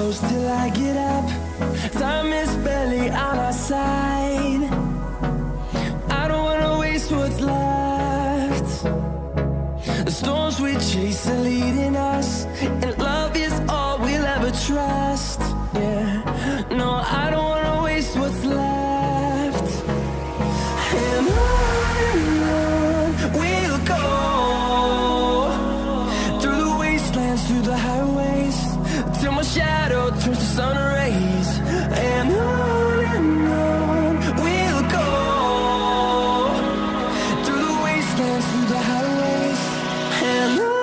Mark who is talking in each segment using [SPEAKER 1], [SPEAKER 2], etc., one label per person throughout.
[SPEAKER 1] close till I get up. Time is barely on our side. I don't wanna waste what's left. The storms we chase are leading us, and love is all we'll ever trust. Yeah, no, I don't wanna waste what's left. And on we'll go, through the wastelands, through the highways, till my shadow turns to sun rays. And on we'll go, through the wastelands, through the highways, and on.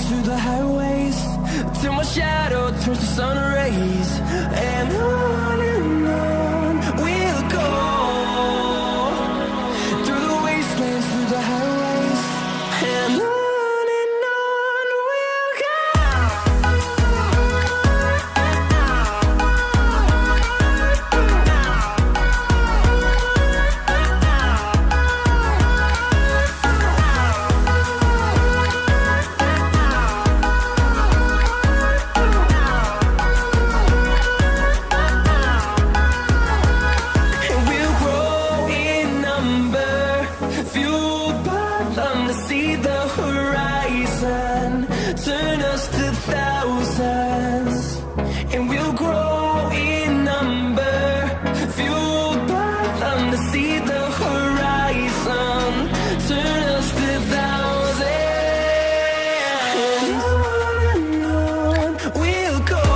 [SPEAKER 1] Through the highways, till my shadow turns to sun rays. And on we'll go, through the wastelands, through the highways, and on we'll go. See the horizon turn us to thousands, and we'll grow in number, fueled by them to see the horizon turn us to thousands. And on we'll go,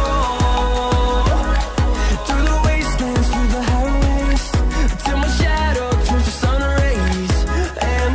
[SPEAKER 1] through the wastelands, through the highways, till my shadow turns to sun rays. And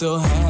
[SPEAKER 2] तो है